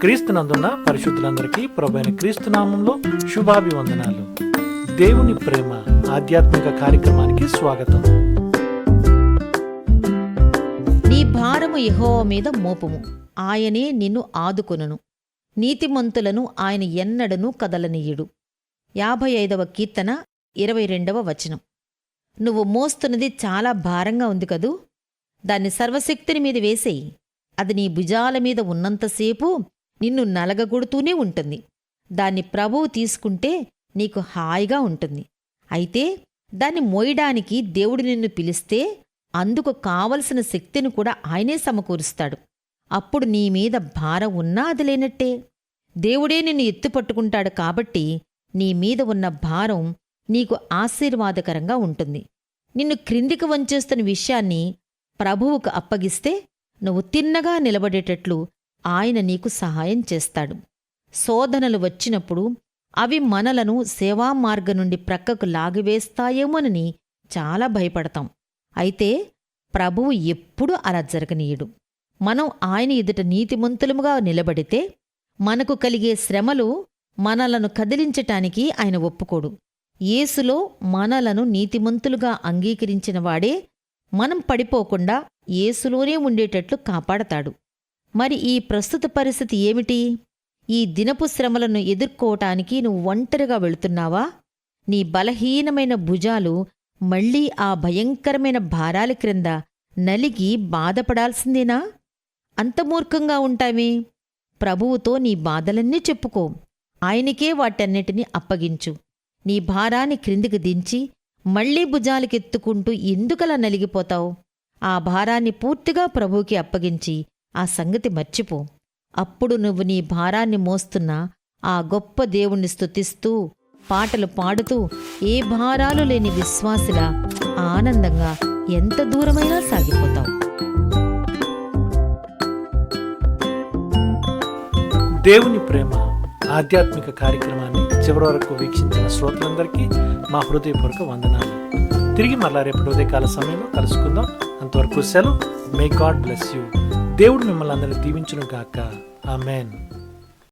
క్రీస్తునందున్న పరిశుద్ధులందరికీ ప్రభువైన క్రీస్తు నామంలో శుభాభివందనాలు. దేవుని ప్రేమ ఆధ్యాత్మిక కార్యక్రమానికి స్వాగతం. నీ భారము యెహోవా మీద మోపుము, ఆయనే నిన్ను ఆదుకొనును. నీతిమంతులను ఆయన ఎన్నడను కదలనీయుడు. 55వ కీర్తన 22వ వచనం. నువ్వు మోస్తున్నది చాలా భారంగా ఉంది కదూ, దాన్ని సర్వశక్తిని మీద వేసేయి. అది నీ భుజాల మీద ఉన్నంతసేపు నిన్ను నలగగొడుతూనే ఉంటుంది. దాన్ని ప్రభువు తీసుకుంటే నీకు హాయిగా ఉంటుంది. అయితే దాన్ని మోయడానికి దేవుడు నిన్ను పిలిస్తే అందుకు కావలసిన శక్తిని కూడా ఆయనే సమకూరుస్తాడు. అప్పుడు నీ మీద భారం ఉన్నా అది లేనట్టే. దేవుడే నిన్ను ఎత్తుపట్టుకుంటాడు కాబట్టి నీ మీద ఉన్న భారం నీకు ఆశీర్వాదకరంగా ఉంటుంది. నిన్ను క్రిందికి వంచేస్తున్న విషయాన్ని ప్రభువుకు అప్పగిస్తే నువ్వు తిన్నగా నిలబడేటట్లు ఆయన నీకు సహాయం చేస్తాడు. శోధనలు వచ్చినప్పుడు అవి మనలను సేవామార్గం నుండి ప్రక్కకు లాగివేస్తాయేమోనని చాలా భయపడతాం. అయితే ప్రభువు ఎప్పుడూ అలా జరగనీయుడు. మనం ఆయన ఎదుట నీతిమంతులముగా నిలబడితే మనకు కలిగే శ్రమలు మనలను కదిలించటానికి ఆయన ఒప్పుకోడు. యేసులో మనలను నీతిమంతులుగా అంగీకరించినవాడే మనం పడిపోకుండా యేసులోనే ఉండేటట్లు కాపాడతాడు. మరి ఈ ప్రస్తుత పరిస్థితి ఏమిటి? ఈ దినపు శ్రమలను ఎదుర్కోవటానికి నువ్వు ఒంటరిగా వెళుతున్నావా? నీ బలహీనమైన భుజాలు మళ్లీ ఆ భయంకరమైన భారాల క్రింద నలిగి బాధపడాల్సిందేనా? అంత మూర్ఖంగా ఉంటామే? ప్రభువుతో నీ బాధలన్నీ చెప్పుకో. ఆయనకే వాటన్నిటినీ అప్పగించు. నీ భారాన్ని క్రిందికి దించి మళ్లీ భుజాలకెత్తుకుంటూ ఎందుకలా నలిగిపోతావు? ఆ భారాన్ని పూర్తిగా ప్రభువుకి అప్పగించి ఆ సంగతి మర్చిపో. అప్పుడు నువ్వు నీ భారాన్ని మోస్తున్న ఆ గొప్ప దేవుణ్ణి స్తుతిస్తూ పాటలు పాడుతూ ఏ భారాలు లేని విశ్వాసిలా ఆనందంగా ఎంత దూరమైనా సాగిపోతావు. దేవుని ప్రేమ ఆధ్యాత్మిక కార్యక్రమాన్ని చివరి వరకు వీక్షించిన శ్రోతలందరికీ మా హృదయపూర్వక వందనాలు. తిరిగి మరలా రేపు ఉదయకాల సమయంలో కలుసుకుందాం. అంతవరకు సెలవు. May God bless you. దేవుడు మిమ్మల్ని అందరినీ దీవించును గాక. ఆమేన్.